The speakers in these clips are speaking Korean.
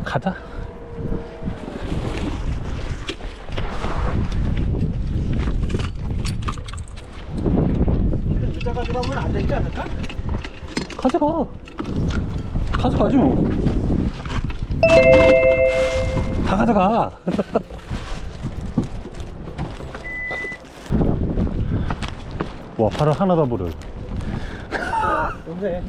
가자. 의자 가져가면 안 되지 않을까? 가져가. 가져가지 뭐. 다 가져가. 와, 팔을 하나 다 버려. 근데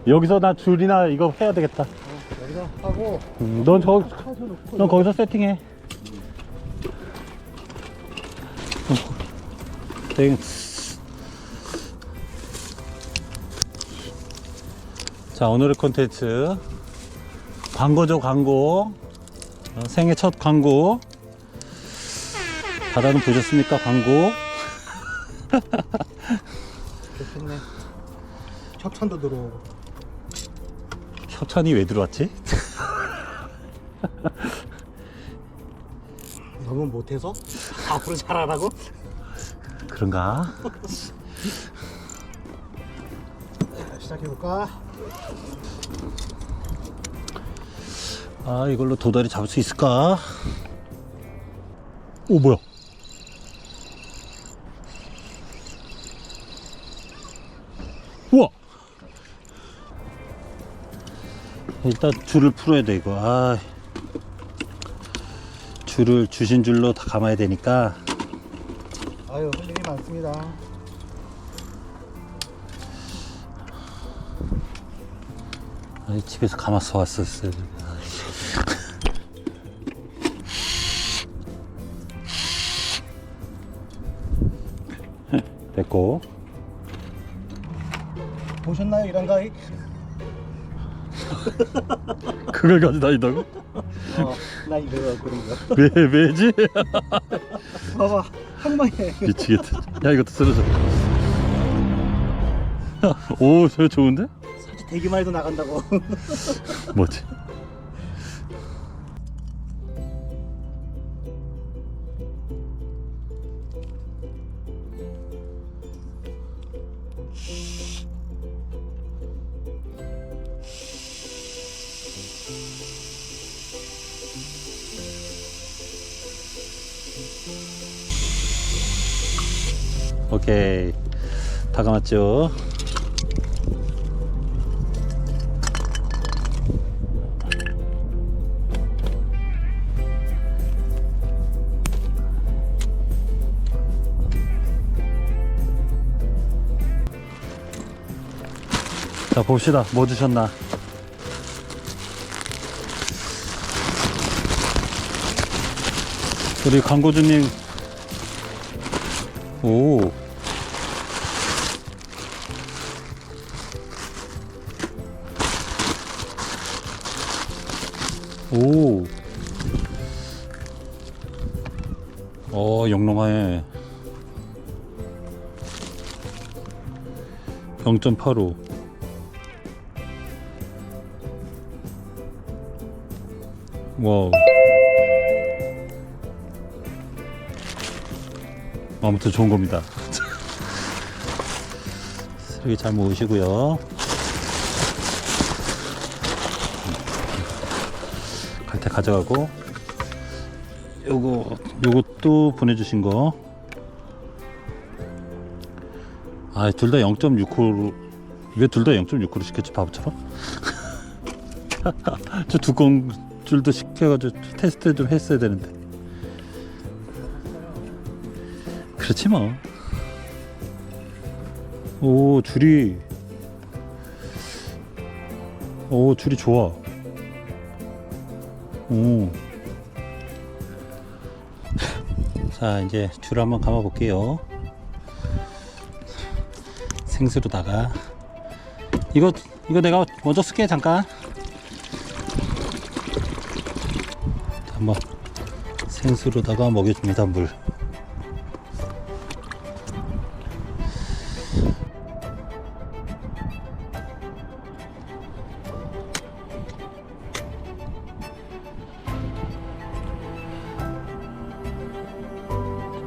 여기서 나 줄이나 이거 해야 되겠다. 여기서 하고 넌 거기서 세팅해. 자, 오늘의 콘텐츠 광고죠. 광고. 생애 첫 광고. 바다는 보셨습니까? 광고. 좋네. 협찬도 들어오고. 협찬이 왜 들어왔지? 너무 못해서 앞으로 잘하라고? 그런가? 시작해볼까? 아, 이걸로 도다리 잡을 수 있을까? 오, 뭐야? 우와! 일단 줄을 풀어야 돼, 이거. 아, 줄을 주신 줄로 다 감아야 되니까. 아유, 할 일이 많습니다. 아이, 집에서 감아서 왔었어요. 됐고. 보셨나요, 이런 가위? 그걸 가지고 다닌다고? 나 이거 그런 거. 왜지? 봐봐, 한 방에. 미치겠다. 야, 이것도 쓰러져. 오, 저 좋은데? 사실 대기만 해도 나간다고. 뭐지? 오케이, 다 감았죠? 자, 봅시다. 뭐 주셨나? 우리 광고주님. 오. 오. 영롱하네. 0.85. 와우. 아무튼 좋은 겁니다. 쓰레기 잘 모으시고요. 갈 때 가져가고. 요것도 보내주신 거. 아, 둘 다 0.6호로. 왜 둘 다 0.6호로 시켰지, 바보처럼? 저 두꺼운 줄도 시켜가지고 테스트 좀 했어야 되는데. 그렇지 뭐. 오, 줄이 좋아. 오. 자, 이제 줄 한번 감아 볼게요. 생수로다가 이거 내가 먼저 쓸게. 잠깐. 한번 생수로다가 먹여줍니다. 물.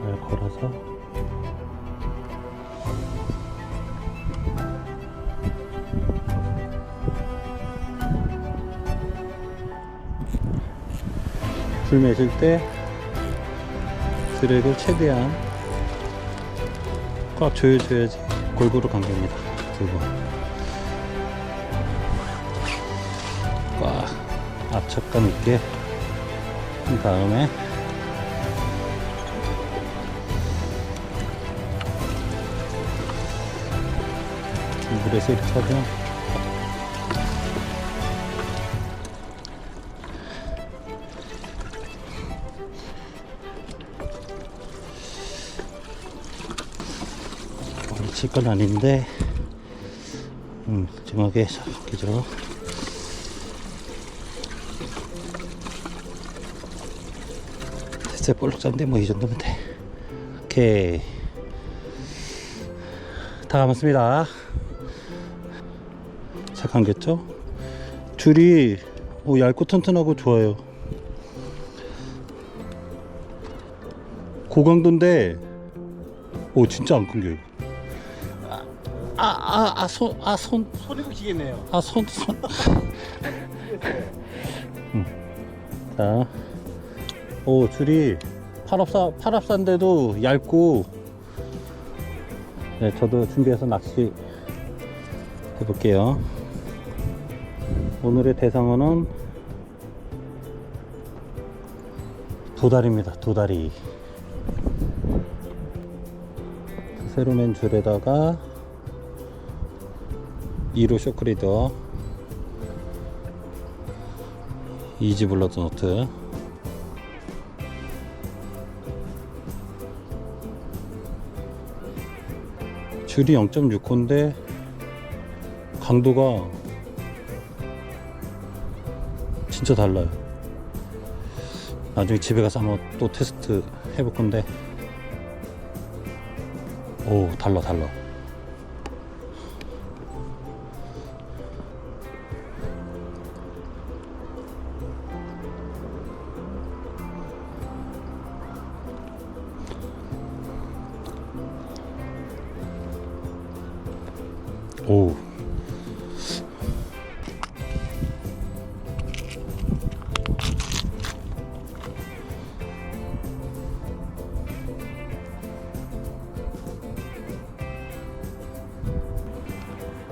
잘 걸어서. 줄 매실 때 드랙을 최대한 꽉 조여줘야지 골고루 감깁니다. 두 번. 꽉 압착감 있게 한 다음에 물에서 이렇게 하면 칠 건 아닌데 정확하게 잡히죠. 됐어요. 볼록 잡는데 뭐 이 정도면 돼. 오케이, 다 감았습니다. 잘 감겼죠? 줄이 얇고 튼튼하고 좋아요. 고강도인데 진짜 안 끊겨요. 손 소리 붙이겠네요. 손. 자, 줄이 팔합사인데도 얇고, 네, 저도 준비해서 낚시 해볼게요. 오늘의 대상어는 도다리입니다. 도다리. 새로 맨 줄에다가 2로 쇼크리더, 이지 블러드 노트, 줄이 0.6호인데 강도가 진짜 달라요. 나중에 집에 가서 한번 또 테스트 해볼 건데, 달라. 오.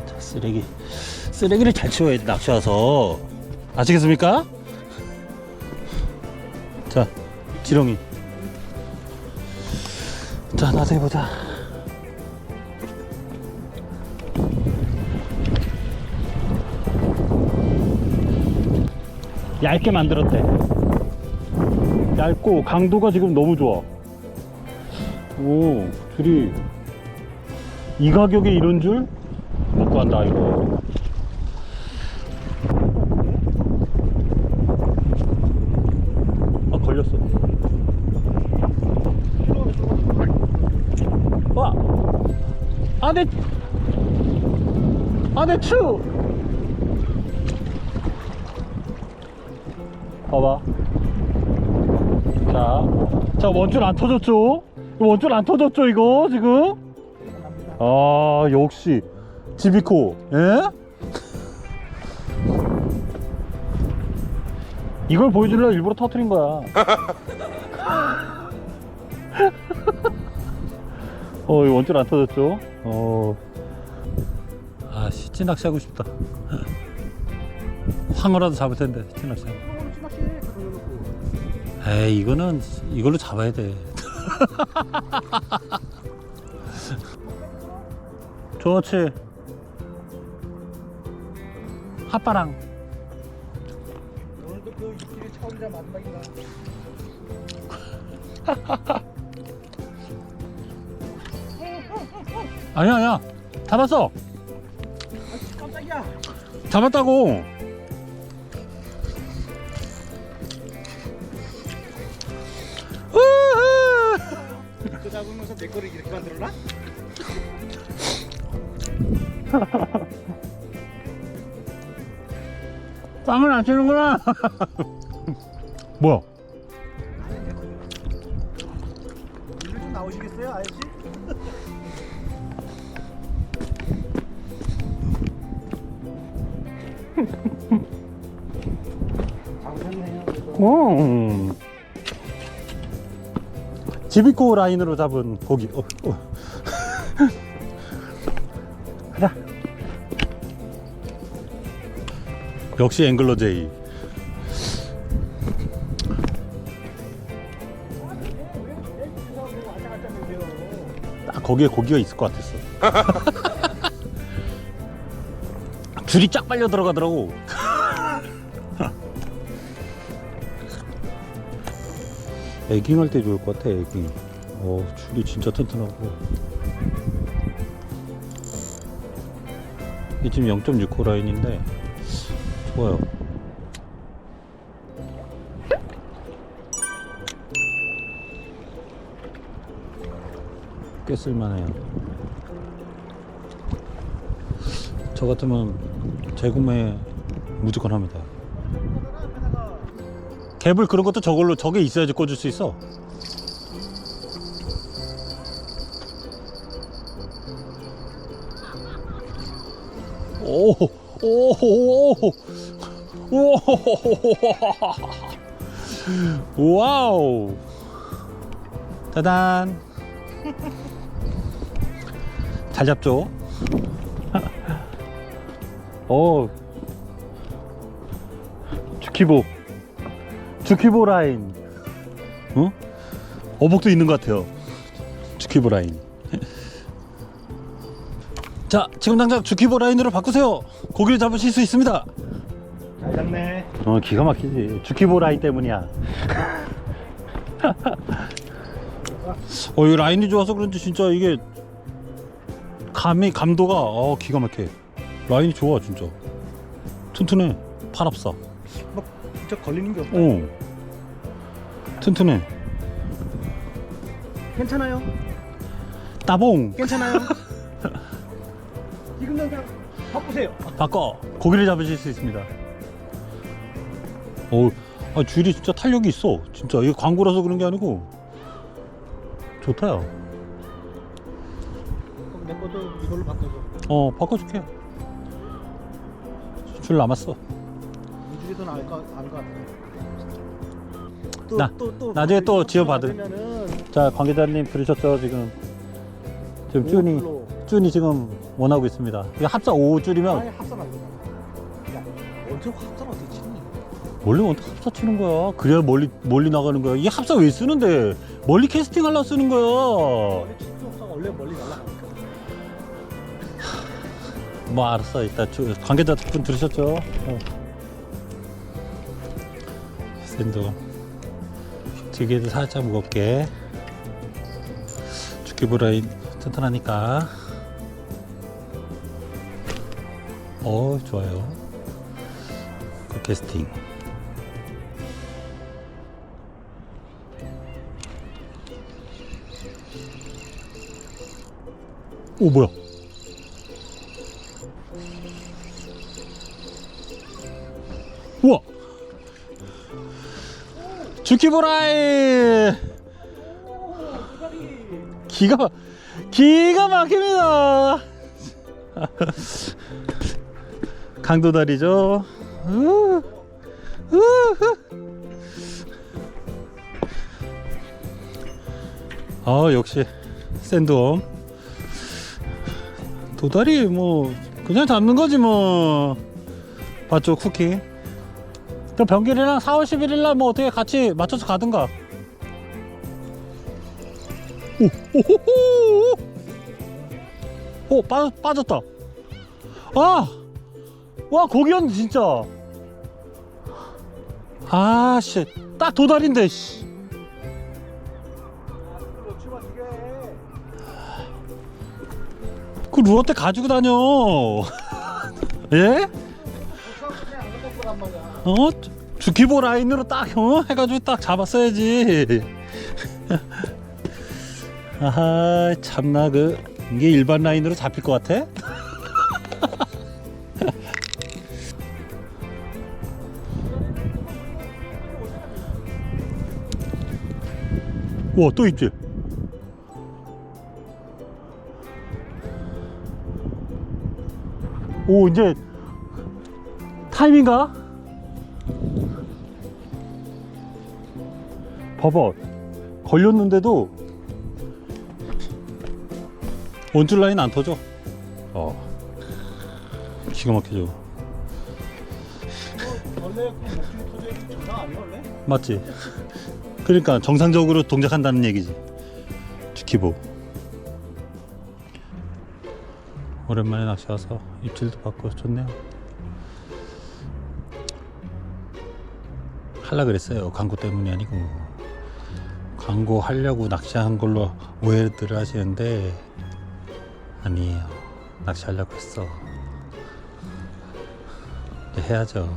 자, 쓰레기를 잘 치워야지, 낚시 와서. 아시겠습니까? 자, 지렁이. 자, 나도 해보자. 얇게 만들었대. 얇고 강도가 지금 너무 좋아. 줄이 이 가격에 이런 줄? 못 간다 이거. 걸렸어. 와! 내 추! 봐봐. 자, 원줄 안 터졌죠? 원줄 안 터졌죠, 이거, 지금? 역시, 지비코, 예? 이걸 보여주려고 일부러 터뜨린 거야. 이거 원줄 안 터졌죠? 찌낚시 하고 싶다. 황어라도 잡을 텐데, 찌낚시. 에이, 이걸로 잡아야 돼. 좋지. 핫바랑. 오늘도 그 입질이 처음이라 마지막인가. 아니야. 잡았어. 깜짝이야. 잡았다고. 그 잡으면서 내 거를 이렇게 만들어놔? 빵을 안 치는구나. 뭐야? 일로 좀 나오시겠어요, 아저씨? 잡으셨네요. 오. 지비코 라인으로 잡은 고기. 가자. 역시 앵글러 제이. 딱 거기에 고기가 있을 것 같았어. 줄이 쫙 빨려 들어가더라고. 에깅 할 때 좋을 것 같아. 에깅. 줄이 진짜 튼튼하고. 이게 지금 0.6호 라인인데 좋아요. 꽤 쓸만해요. 저 같으면 재구매 무조건 합니다. 갭을 그런 것도 저걸로 저게 있어야지 꽂을 수 있어. 오 와우. 짜잔. 잘 잡죠? 주키보 라인. 어복도 있는 것 같아요. 주키보 라인. 자, 지금 당장 주키보 라인으로 바꾸세요. 고기를 잡으실 수 있습니다. 잘 잡네. 기가 막히지. 주키보 라인 때문이야. 이 라인이 좋아서 그런지 진짜 이게 감도가 기가 막혀. 라인이 좋아 진짜. 튼튼해. 팔 없어. 막 진짜 걸리는 게 없다. 튼튼해. 괜찮아요? 따봉. 괜찮아요? 지금 당장 바꾸세요. 바꿔. 고기를 잡으실 수 있습니다. 줄이 진짜 탄력이 있어. 진짜 이게 광고라서 그런 게 아니고 좋다요. 그럼 내 것도 이걸로 바꿔줘. 바꿔줄게. 줄 남았어. 이 줄이 더 나을 것 같아. 나중에 또 지어받을. 받으면은 자, 관계자님 들으셨죠? 지금 쭈니 지금 원하고 있습니다. 이게 합사 5줄이면 아예 합산 안 되잖아. 야, 언제 합산 어떻게 치니? 원래 어떻게 합사 치는 거야? 그래야 멀리 나가는 거야. 이게 합사 왜 쓰는데? 멀리 캐스팅 하려고 쓰는 거야. 원래 치즈 합사가 원래 멀리 날라가니까. 뭐 알았어. 일단 관계자분 들으셨죠? 샌드 되게도 살짝 무겁게. 주키보 라인 튼튼하니까. 좋아요. 그 캐스팅. 뭐야? 우와! 주키보 라인! 기가 막힙니다. 강도다리죠. 역시 샌드웜. 도다리 뭐 그냥 잡는 거지 뭐. 봤죠 쿠키. 또 병길이랑 4월 11일 날 뭐 어떻게 같이 맞춰서 가든가. 빠졌다. 와, 고기였는데 진짜. 씨, 딱 도다리인데. 씨. 그 루어때 가지고 다녀. 예? 주키보 라인으로 딱 해가지고 딱 잡았어야지. 참나 이게 일반 라인으로 잡힐 것 같아? 와, 또 있지? 이제 타임인가? 봐봐, 걸렸는데도 원줄 라인 안 터져. 기가 막히죠. 원래 그 목줄 토종이 정상 아니야 원래? 맞지? 그러니까 정상적으로 동작한다는 얘기지. 주키보. 오랜만에 낚시 와서 입질도 받고 좋네요. 할라 그랬어요. 광고 때문이 아니고. 광고 하려고 낚시한 걸로 오해들 하시는데 아니에요. 낚시하려고 했어. 이제 해야죠.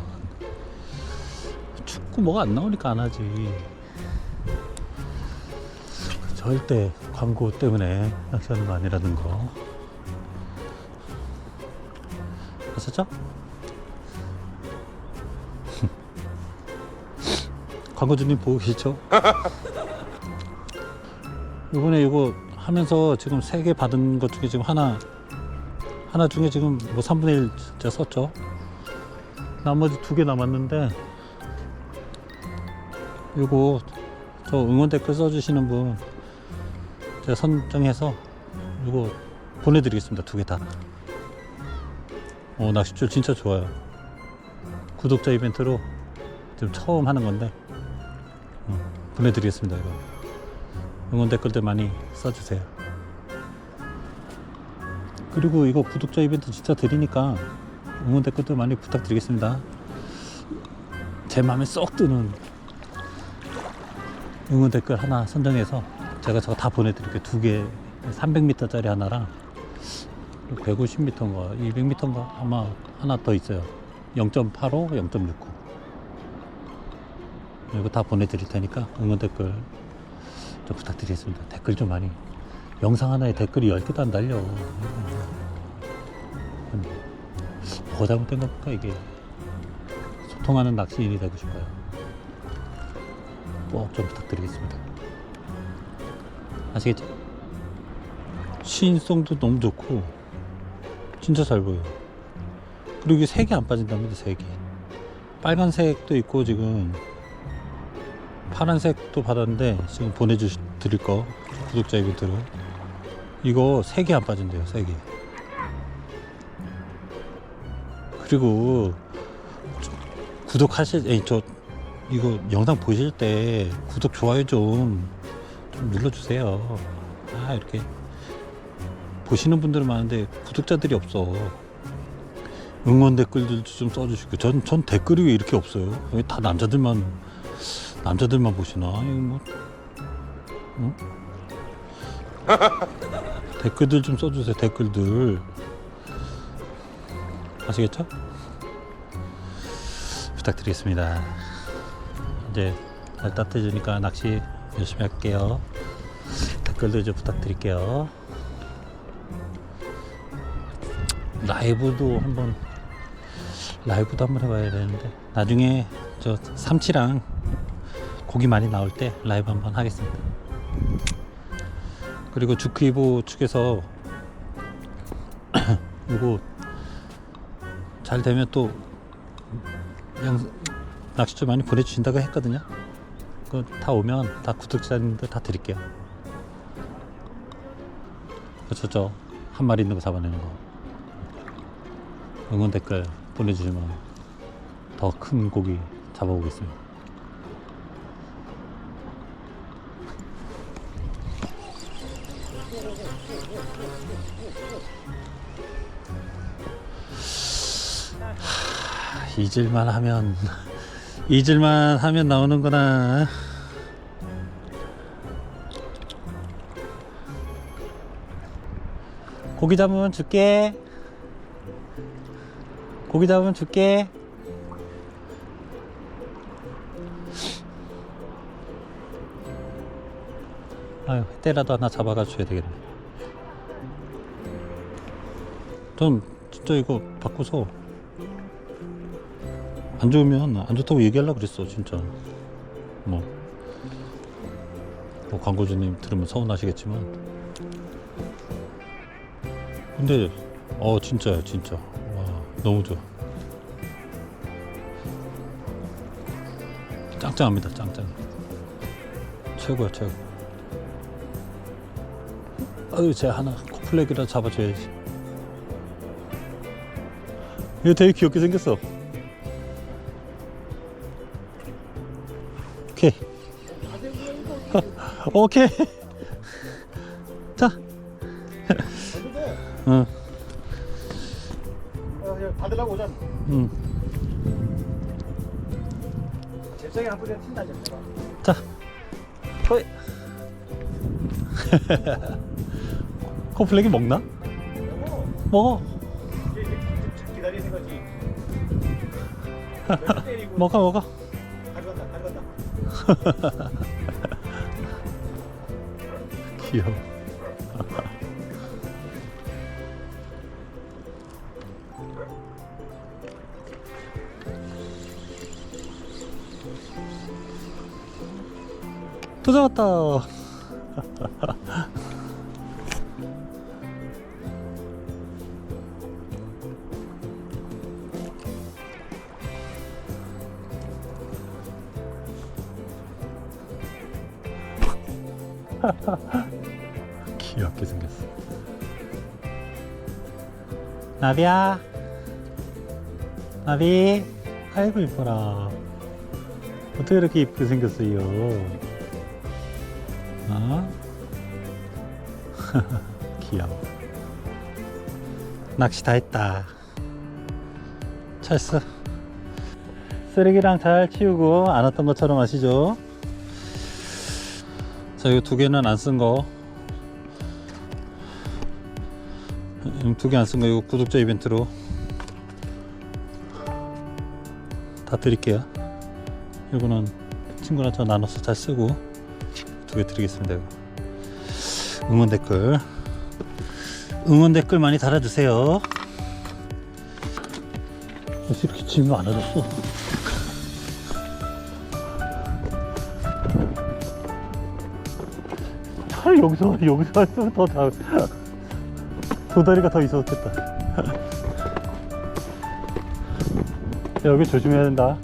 축구 뭐가 안 나오니까 안 하지. 절대 광고 때문에 낚시하는 거 아니라는 거 아셨죠? 광고주님 보고 계시죠? 이번에 이거 하면서 지금 3개 받은 것 중에 지금 하나 중에 지금 뭐 3분의 1 진짜 썼죠. 나머지 2개 남았는데 이거 저 응원 댓글 써주시는 분 제가 선정해서 이거 보내드리겠습니다. 2개 다. 낚싯줄 진짜 좋아요. 구독자 이벤트로 지금 처음 하는 건데 보내드리겠습니다. 이거 응원 댓글들 많이 써주세요. 그리고 이거 구독자 이벤트 진짜 드리니까 응원 댓글도 많이 부탁드리겠습니다. 제 마음에 쏙 드는 응원 댓글 하나 선정해서 제가 저거 다 보내드릴게요. 2개 300m짜리 하나랑 150m인가 200m인가 아마 하나 더 있어요. 0.85, 0.69 이거 다 보내드릴 테니까 응원 댓글 좀 부탁드리겠습니다. 댓글 좀 많이. 영상 하나에 댓글이 10개도 안 달려. 뭐가 잘못된 겁니까 이게. 소통하는 낚시인이 되고 싶어요. 꼭 좀 부탁드리겠습니다. 아시겠죠? 시인성도 너무 좋고 진짜 잘 보여요. 그리고 이게 3개 안 빠진답니다. 3개. 빨간색도 있고 지금 파란색도 받았는데 지금 보내드릴 거 구독자 이벤트로 이거 3개 안 빠진대요. 3개. 그리고 구독하실 이거 영상 보실 때 구독 좋아요 좀 눌러주세요. 이렇게 보시는 분들은 많은데 구독자들이 없어. 응원 댓글들도 좀 써주시고 전 댓글이 왜 이렇게 없어요? 왜 다 남자들만 보시나? 이거 뭐 응? 댓글들 좀 써주세요. 댓글들 아시겠죠? 부탁드리겠습니다. 이제 날 따뜻해지니까 낚시 열심히 할게요. 댓글들 좀 부탁드릴게요. 라이브도 한번 해봐야 되는데 나중에 저 삼치랑 고기 많이 나올 때 라이브 한번 하겠습니다. 그리고 주크이보 측에서 이거 잘 되면 또 낚시줄 많이 보내주신다고 했거든요. 그거 다 오면 다 구독자님들 다 드릴게요. 그렇죠. 한 마리 있는 거 잡아내는 거 응원 댓글 보내주시면 더 큰 고기 잡아보겠습니다. 잊을만 하면 나오는구나. 고기 잡으면 줄게. 아유, 때라도 하나 잡아가 줘야 되겠네. 전 진짜 이거 바꾸서 안 좋으면 안 좋다고 얘기하려고 그랬어. 진짜 뭐 광고주님 들으면 서운하시겠지만 근데 진짜야 진짜. 와, 너무 좋아. 짱짱합니다. 짱짱. 최고야 최고. 아유, 쟤 하나 코프 플래그라 잡아줘야지. 이거 되게 귀엽게 생겼어. 오케이. 오케이. 자. 응. 받으려고 오잖아. 응. 잽싸게 한 뿌리가 튄다 잽싸가. 자. 호이. 코플렉이 먹나? 먹어. 기다리는 거지. 때리고 먹어. 가져간다. 귀여워. 또 잡았다. 귀엽게 생겼어. 나비야, 나비. 아이고 이뻐라. 어떻게 이렇게 이쁘게 생겼어요? 어? 귀여워. 낚시 다 했다. 찰스. 쓰레기랑 잘 치우고 안 왔던 것처럼 하시죠. 자, 이거 두 개는 안 쓴 거. 두 개 안 쓴 거 이거 구독자 이벤트로 다 드릴게요. 이거는 친구랑 저 나눠서 잘 쓰고 두 개 드리겠습니다. 이거. 응원 댓글 많이 달아주세요. 이렇게 짐이 많아졌어. 차라리 여기서 왔으면 두 다리가 더 있었겠다. 여기 조심해야 된다.